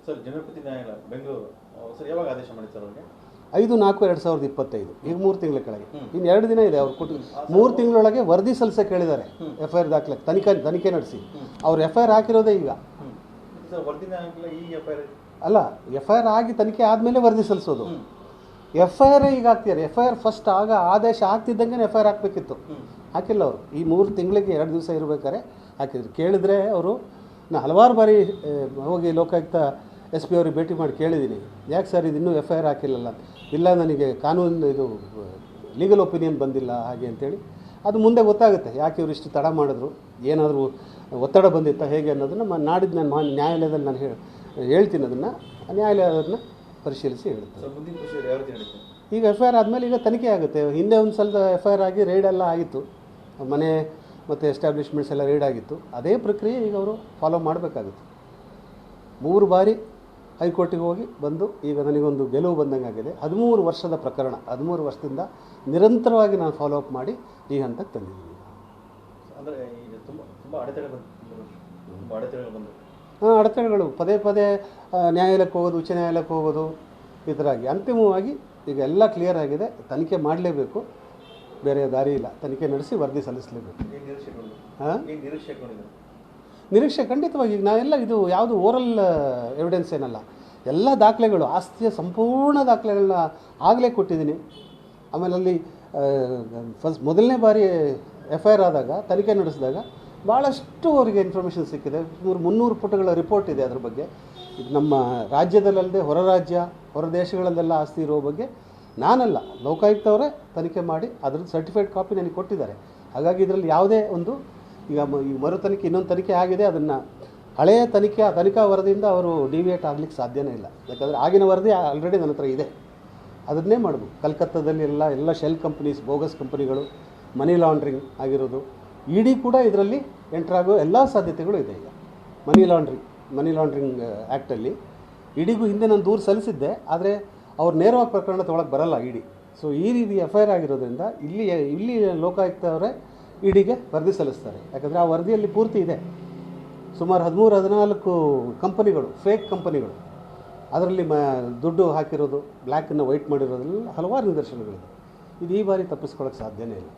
Sir ಜನಪತಿ ನ್ಯಾಯಾಲಯ Bengaluru sir ಯಾವಾಗ ಆದೇಶ ಮಾಡಿ ಸರ್ ಅವ್ರಿಗೆ? 5/4/2025. ಈಗ 3 ತಿಂಗಳ ಕೆಳಗೆ. ಇನ್ನು 2 ದಿನ ಇದೆ. ಅವ್ರು ಕೊಟ್ಟು 3 ತಿಂಗಳೊಳಗೆ ವರದಿ ಸಲ್ಲಿಸಕ್ಕೆ ಕೇಳಿದ್ದಾರೆ. FIR ದಾಖಲೆ ತನಿಖೆ ನಡೆಸಿ ಅವ್ರು FIR ಹಾಕಿರೋದೇ ಈಗ. ಸರ್ ವರದಿನ ಆಗಿಲ್ಲ, ಈ FIR ಅಲ್ಲ, FIR ಆಗಿ ತನಿಖೆ ಆದಮೇಲೆ ವರದಿ ಸಲ್ಲಿಸೋದು. FIR ಈಗ ಹಾಕ್ತಿದ್ದಾರೆ. FIR ಫಸ್ಟ್ ಆಗ ಆದೇಶ ಆಗ್ತಿದ್ದಂಗೆ FIR ಹಾಕಬೇಕಿತ್ತು. ಹಾಕಿಲ್ಲ ಅವರು. ಈ 3 ತಿಂಗಳಿಗೆ 2 ದಿವಸ ಇರಬೇಕಾದ್ರೆ ಹಾಕಿದ್ರು. ಕೇಳಿದ್ರೆ ಅವರು, ನಾನು ಹಲವಾರು ಬಾರಿ ಹೋಗಿ ಲೋಕಾಯುಕ್ತ SP ಅವ್ರಿಗೆ ಭೇಟಿ ಮಾಡಿ ಕೇಳಿದ್ದೀನಿ, ಯಾಕೆ ಸರ್ ಇದು ಇನ್ನೂ FIR ಹಾಕಿಲ್ಲಲ್ಲ? ಇಲ್ಲ, ನನಗೆ ಕಾನೂನು ಇದು ಲೀಗಲ್ ಒಪಿನಿಯನ್ ಬಂದಿಲ್ಲ ಹಾಗೆ ಅಂತೇಳಿ. ಅದು ಮುಂದೆ ಗೊತ್ತಾಗುತ್ತೆ ಯಾಕೆ ಇವರು ಇಷ್ಟು ತಡ ಮಾಡಿದ್ರು, ಏನಾದರೂ ಒತ್ತಡ ಬಂದಿತ್ತಾ ಹೇಗೆ ಅನ್ನೋದನ್ನು ನಾಡಿದ್ದು ನಾನು ನ್ಯಾಯಾಲಯದಲ್ಲಿ ನಾನು ಹೇಳ್ತೀನಿ. ಅದನ್ನು ನ್ಯಾಯಾಲಯ ಅದನ್ನು ಪರಿಶೀಲಿಸಿ ಹೇಳುತ್ತೆ. ಈಗ FIR ಆದಮೇಲೆ ಈಗ ತನಿಖೆ ಆಗುತ್ತೆ. ಹಿಂದೆ ಒಂದು ಸಲ FIR ಆಗಿ ರೈಡ್ ಎಲ್ಲ ಆಗಿತ್ತು, ಮನೆ ಮತ್ತು ಎಸ್ಟಾಬ್ಲಿಷ್ಮೆಂಟ್ಸ್ ಎಲ್ಲ ರೈಡ್ ಆಗಿತ್ತು. ಅದೇ ಪ್ರಕ್ರಿಯೆ ಈಗ ಅವರು ಫಾಲೋ ಮಾಡಬೇಕಾಗುತ್ತೆ. 3 ಬಾರಿ ಹೈಕೋರ್ಟಿಗೆ ಹೋಗಿ ಬಂದು ಈಗ ನನಗೊಂದು ಗೆಲುವು ಬಂದಂಗೆ ಆಗಿದೆ. 13 ವರ್ಷದ ಪ್ರಕರಣ, 13 ವರ್ಷದಿಂದ ನಿರಂತರವಾಗಿ ನಾನು ಫಾಲೋ ಅಪ್ ಮಾಡಿ ಈ ಹಂತಕ್ಕೆ ತಂದಿದ್ದೀನಿ. ಅಂದರೆ ಈಗ ತುಂಬ ಅಡೆತಡೆಗಳು ಅಡೆತಡೆಗಳು ಪದೇ ಪದೇ ನ್ಯಾಯಾಲಯಕ್ಕೆ ಹೋಗೋದು, ಉಚ್ಚ ನ್ಯಾಯಾಲಯಕ್ಕೆ ಹೋಗೋದು, ಈ ಥರ ಆಗಿ ಅಂತಿಮವಾಗಿ ಈಗ ಎಲ್ಲ ಕ್ಲಿಯರ್ ಆಗಿದೆ. ತನಿಖೆ ಮಾಡಲೇಬೇಕು, ಬೇರೆ ದಾರಿ ಇಲ್ಲ. ತನಿಖೆ ನಡೆಸಿ ವರದಿ ಸಲ್ಲಿಸಲೇಬೇಕು. ನಿರೀಕ್ಷೆ ಖಂಡಿತವಾಗಿ. ಈಗ ನಾವೆಲ್ಲ ಇದು ಯಾವುದು ಓರಲ್ ಎವಿಡೆನ್ಸ್ ಏನಲ್ಲ, ಎಲ್ಲ ದಾಖಲೆಗಳು, ಆಸ್ತಿಯ ಸಂಪೂರ್ಣ ದಾಖಲೆಗಳನ್ನ ಆಗಲೇ ಕೊಟ್ಟಿದ್ದೀನಿ. ಆಮೇಲೆ ಅಲ್ಲಿ ಮೊದಲನೇ ಬಾರಿ FIR ಆದಾಗ, ತನಿಖೆ ನಡೆಸಿದಾಗ ಭಾಳಷ್ಟು ಅವರಿಗೆ ಇನ್ಫಾರ್ಮೇಷನ್ ಸಿಕ್ಕಿದೆ. 300 ಪುಟಗಳ ರಿಪೋರ್ಟ್ ಇದೆ ಅದ್ರ ಬಗ್ಗೆ. ಇದು ನಮ್ಮ ರಾಜ್ಯದಲ್ಲದೆ ಹೊರ ರಾಜ್ಯ, ಹೊರ ದೇಶಗಳಲ್ಲೆಲ್ಲ ಆಸ್ತಿ ಇರೋ ಬಗ್ಗೆ ನಾನಲ್ಲ, ಲೋಕಾಯುಕ್ತವರೇ ತನಿಖೆ ಮಾಡಿ ಅದ್ರದ್ದು ಸರ್ಟಿಫೈಡ್ ಕಾಪಿ ನನಗೆ ಕೊಟ್ಟಿದ್ದಾರೆ. ಹಾಗಾಗಿ ಇದರಲ್ಲಿ ಯಾವುದೇ ಒಂದು ಈಗ ಮರು ತನಿಖೆ, ಇನ್ನೊಂದು ತನಿಖೆ ಆಗಿದೆ, ಅದನ್ನು ಹಳೆಯ ತನಿಖಾ ವರದಿಯಿಂದ ಅವರು ಡಿವಿಯೇಟ್ ಆಗಲಿಕ್ಕೆ ಸಾಧ್ಯನೇ ಇಲ್ಲ. ಯಾಕಂದರೆ ಆಗಿನ ವರದಿ ಆಲ್ರೆಡಿ ನನ್ನ ಹತ್ರ ಇದೆ, ಅದನ್ನೇ ಮಾಡ್ಬೋದು. ಕಲ್ಕತ್ತಾದಲ್ಲಿ ಎಲ್ಲ ಶೆಲ್ ಕಂಪ್ನೀಸ್, ಬೋಗಸ್ ಕಂಪನಿಗಳು, ಮನಿ ಲಾಂಡ್ರಿಂಗ್ ಆಗಿರೋದು, ED ಕೂಡ ಇದರಲ್ಲಿ ಎಂಟ್ರಾಗೋ ಎಲ್ಲ ಸಾಧ್ಯತೆಗಳು ಇದೆ. ಈಗ ಮನಿ ಲಾಂಡ್ರಿಂಗ್ ಆ್ಯಕ್ಟಲ್ಲಿ EDಗೂ ಹಿಂದೆ ನಾನು ದೂರು ಸಲ್ಲಿಸಿದ್ದೆ, ಆದರೆ ಅವ್ರು ನೇರವಾಗಿ ಪ್ರಕರಣ ತೊಗೊಳಕ್ಕೆ ಬರಲ್ಲ ED. ಸೊ ಈ ರೀತಿ FIR ಆಗಿರೋದ್ರಿಂದ ಇಲ್ಲಿ ಲೋಕಾಯುಕ್ತವರೇ EDಗೆ ವರದಿ ಸಲ್ಲಿಸ್ತಾರೆ. ಯಾಕಂದರೆ ಆ ವರದಿಯಲ್ಲಿ ಪೂರ್ತಿ ಇದೆ. ಸುಮಾರು 13-14 ಕಂಪನಿಗಳು, ಫೇಕ್ ಕಂಪನಿಗಳು, ಅದರಲ್ಲಿ ದುಡ್ಡು ಹಾಕಿರೋದು, ಬ್ಲ್ಯಾಕನ್ನು ವೈಟ್ ಮಾಡಿರೋದ್ರಲ್ಲಿ ಹಲವಾರು ನಿದರ್ಶನಗಳಿದೆ. ಇದು ಈ ಬಾರಿ ತಪ್ಪಿಸ್ಕೊಳ್ಳೋಕ್ಕೆ ಸಾಧ್ಯನೇ ಇಲ್ಲ.